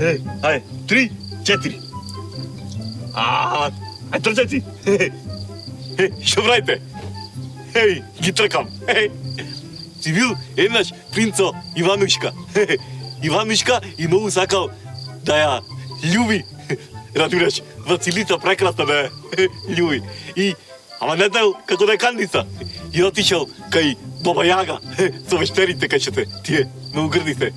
Ај, 3, 4. Ај, трчајци. Што правите? Ги тркам. Си бил еднаш принцо Иванушка. Иванушка и многу сакал да ја љуби. Разбираш, Василиса прекрасна да ја љуби. Ама не знаел како да ја кандиса. И отишел кај Баба Јага со вештерите кај тие многу грди се.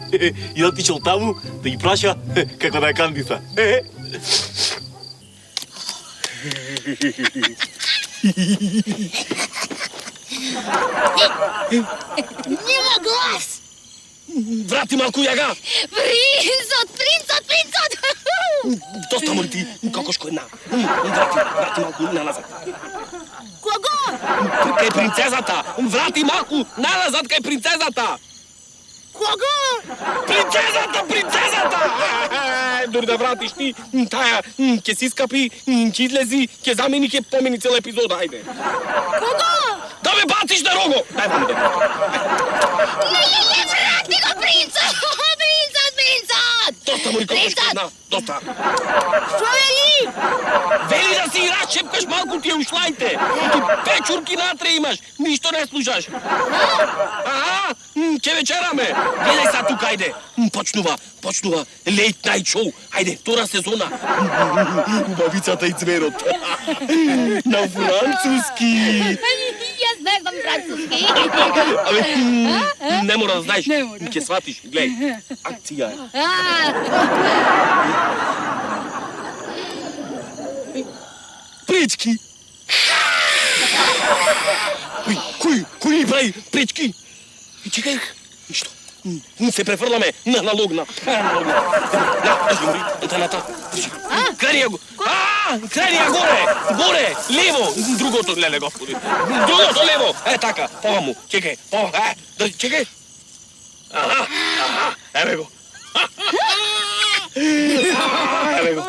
И отишел таму да ги праша како да ја кандиса. Нема глас! Врати малку Јага! Принцот! Доста моли ти, кокошко една. Врати малку назад. Кого? Кај принцезата! Врати малку назад кај принцезата! Кого? Принцезата! Дори да вратиш ти, тая ќе си скапи, ќе излези, ќе замени, ќе помени цела епизода, ајде. Кого? Да ме бациш на рого! Дај вам да. Не, врати го принцот! Принцот! Доста моли кокошко една, доста. Што вели? Вели да си играш, шепкаш малку тие ушлајте. Ти печурки натре имаш, ништо не слушаш. Ќе вечераме. Гледај са тука, ајде. Почнува Late Night Show. Ајде, втора сезона. Убавицата и цверот. На француски. Јас не знам француски. Абе, не мора да знаеш. Ќе сватиш, гледај. Акција е. Пречки! Кој ни прави пречки? Чекај, ништо. Се префрламе на налогна. Држи мори, антената. Крени ја го. Крени ја горе, лево. Другото, леле, господи. Другото лево. Така, поваму. Чекај, држи, чекај. Еве го. Еве го.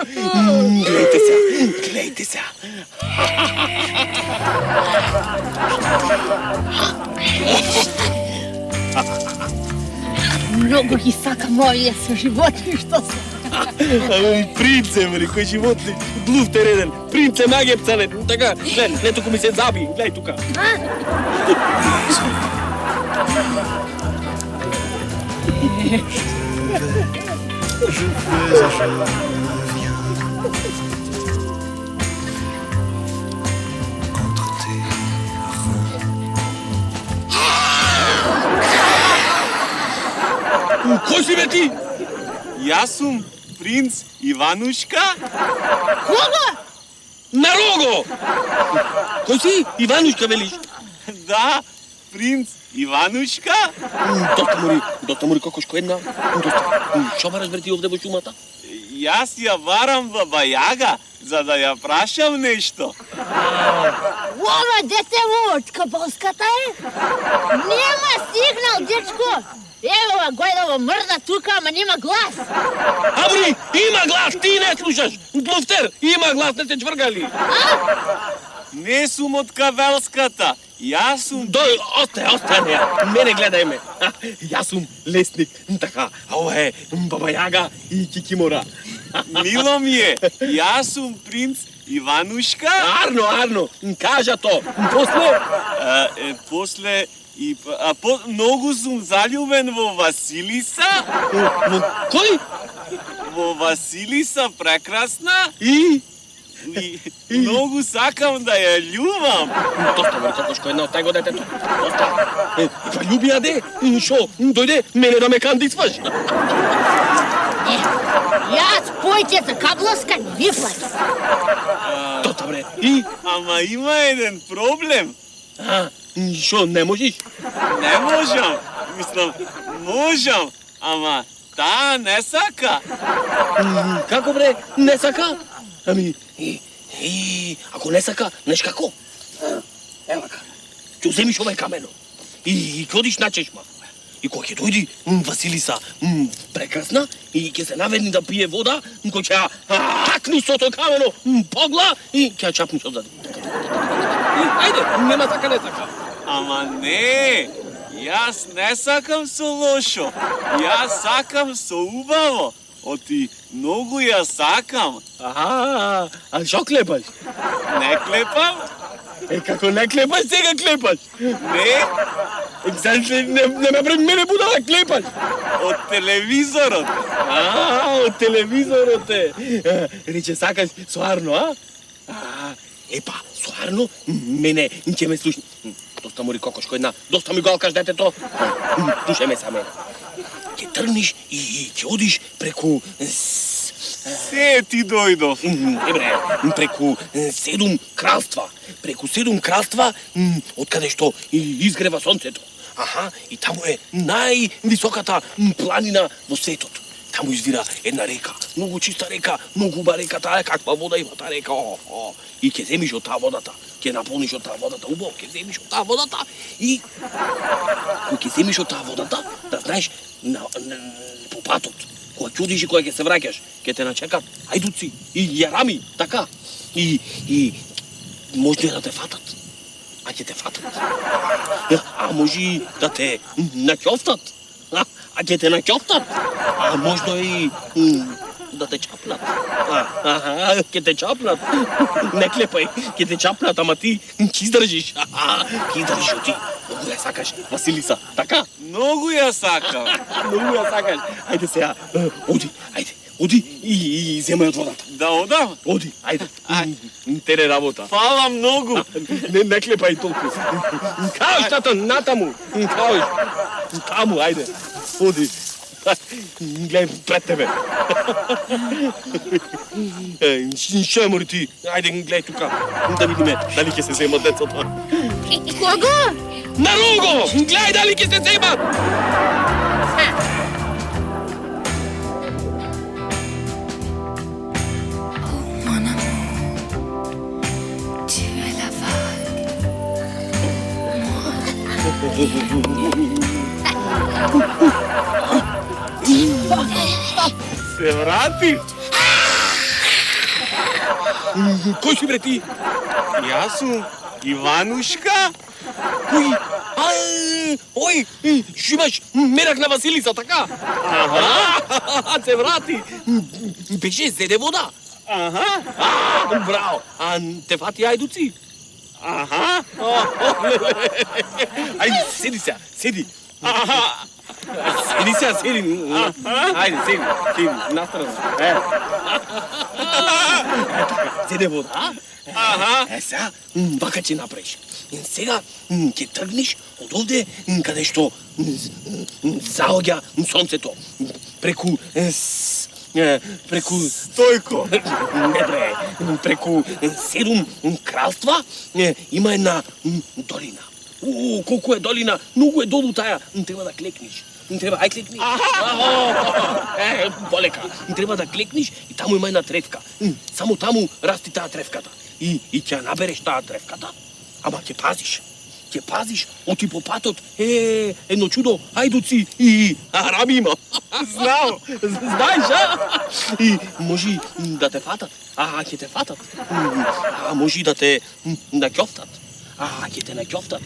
Гледайте се. Многу ги сакам овие со животни што се. Принце, мали, кој животни? Блув теренен, принце магепцане. Така, глед, не туку ми се заби, гледај тука. Je vais et je reviens entre tes reins. Кој си бе ти? Јас сум принц Иванушка. Кого? На рого! Кој си? Иванушка велиш? Да, принц Иванушка. Доста мори кокошко една. Доста. Шо бараш бре ти овде во шумата? Јас ја барам Баба Јага, за да ја прашам нешто. Ова дете вовочка боската е? Нема сигнал, дечко. Ево гојдово мрда тука, ама нема глас. Абри, има глас, ти не слушаш. Блуфтер, има глас, не се чвргали. Не сум од Кавелската. Јас сум... Остане, мене гледај ме. Јас сум лесник, така, а ова е Баба Јага и Кикимора. Мило ми е. Јас сум принц Иванушка. Арно, кажа то. После... многу сум заљубен во Василиса. Кој? Во Василиса прекрасна. И многу сакам да ја љубам. Доста мори кокошко една од тај го детето. Доста. Па љуби ја де. Шо? Дојде мене да ме кандисваш. Јас појќе за каблоска не ви плаќам. Доста бре. И? Ама има еден проблем. Шо, не можеш? Не можам. Мислам, можам, ама таа не сака. Како бре? Не сака? Ами, ако не сака, знаеш како? Ева ка, ќе уземиш овај камено и ќе одиш на чешма. И кога ќе дојди Василиса прекрасна и ќе се наведни да пие вода, кој ќе ја хакни со тоа камено погла и ќе ја чапниш одзади. Ајде, нема така, не сака. Ама не, јас не сакам со лошо, јас сакам со убаво. Оти многу ја сакам. Аха, а шо клепаш? Не клепам? Како не клепаш, сега клепаш. Не, Знаеш ли, не ме пред мене будала, клепаш. од телевизорот. Од телевизорот е. Рече, сакаш соарно, а? Епа, соарно, мене, ќе ме слушни. Доста мори кокошко една, доста ми галкаш детето. Слушај ме са мене. Ќе тргнеш и ќе одиш преку... Се ти дојдов. Добре, преку 7 кралства. Преку 7 кралства, откаде што изгрева сонцето. Аха, и таму е највисоката планина во светот. Таму извира една река, многу чиста река, многу уба река, таа каква вода има таа река. И ќе земиш од таа водата, ќе наполниш од таа водата, убаво, ќе земиш од таа водата и кога ќе земиш од таа водата, да знаеш по патот, кога ќе одиш и кога ќе се враќаш, ќе те начекат ајдуци и јарами, така. И може да те фатат. А ќе те фатат. А може да те наќофтат. А ќе те наќофтат. А можно и да те чапнат. Ќе те чапнат. Не клепај, ќе те чапнат, ама ти ќе издржиш. Ќе издржиш ти. Многу ја сакаш, Василиса, така? Многу ја сакам. Многу ја сакаш. Ајде сега, оди, ајде. Оди и земај од водата. Да одам? Оди, ајде. Тере работа. Фала многу. Не клепај толку. Каош тато, натаму. Каош. Таму, ајде. Оди. Гледај пред тебе. Шо мори ти? Ајде, гледај тука. Да видиме дали ќе се земат децата. Кого? На Руго! Гледај дали ќе се земат! Mon amour, tu es la vague. Се врати. Кој си бре ти? Јас сум Иванушка. Кој? Ој, што имаш мерак на Василиса, така? Се врати. Беше зеде вода. Браво. А те фати ајдуци? Ајде, седи сега, седи. Седи сега, седи. Ајде, седи, настрана. Зеде вода, сега, вака ќе направиш. Сега ќе тргнеш од овде каде што заоѓа сонцето. Преку Стојко. Не бре, преку 7 кралства има една долина. Колку е долина, многу е долу таа. Треба да клекнеш. Треба, ај клекни. Полека. Треба да клекнеш и таму има една тревка. Само таму расти таа тревката. И ќе набереш таа тревката, ама ќе пазиш. Ќе пазиш, оти по патот, едно чудо, ајдуци и араби има. Знам. Знаеш, а? И може да те фатат, ќе те фатат. Може да те наќофтат, ќе те наќофтат.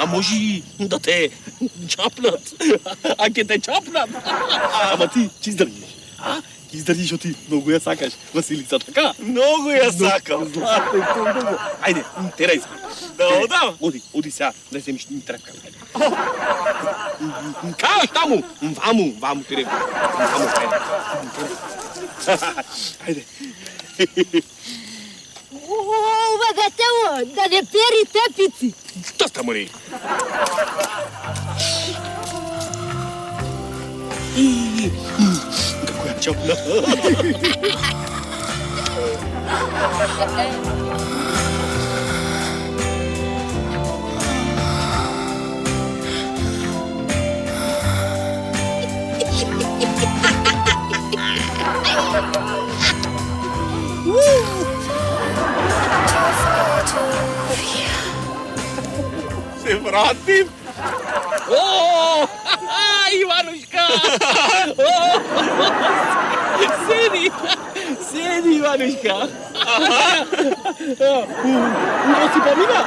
Може да те чапнат, ќе те чапнат. Ама ти ќе издржиш, ќе издржиш, оти многу ја сакаш, Василица, така? Многу ја сакам. Ајде, терај се. Да одам? Оди сега, да земиш тревка. Каош таму? Ваму ти рекам. Ваму, ајде. Ова детево, да не пери тепици. Доста мори. Како ја чапна. Се вратим. Иванушка! Седи, Иванушка. Уво си помина?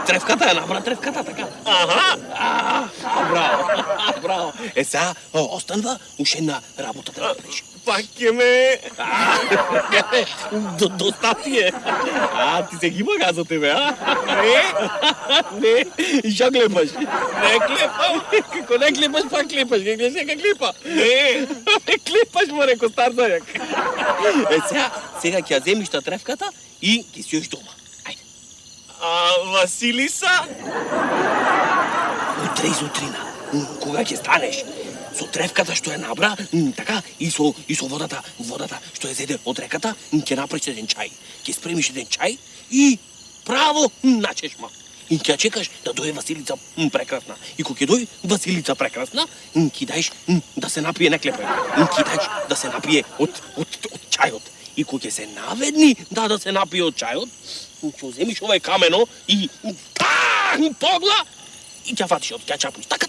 Тревката ја набра, тревката, така. Браво, браво. Е, сега останва уши една работа да направиш. Пак е ме. Доста ти е. Ти се ги мага за тебе, а? Не, що клепаш? Не клепам. Како не клепаш, пак клепаш. Не гледай сега клепа. Не клепаш, море, ко стар зајак. Е, сега ќе ја земиш та тревката и ќе си још дома. Ајде. Василиса? Утре изутрина, кога ќе станеш, со тревката што ја набра, така, и со водата што ја зеде од реката, ќе направиш еден чај. Ќе спремиш еден чај и право на чешма. И ќе чекаш да дојде Василица прекрасна. И кога ќе дојде Василица прекрасна, ќе даеш да се напие, не клепе. Ќе даеш да се напие од чајот. И кога ќе се наведни да се напие од чајот, ќе земиш овај камено и погла и ќе фатиш од ќе чапнеш. Така.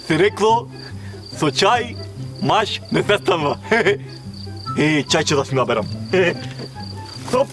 Се рекло, со чај маш не се станува. Чај ќе да си наберам. Стоп!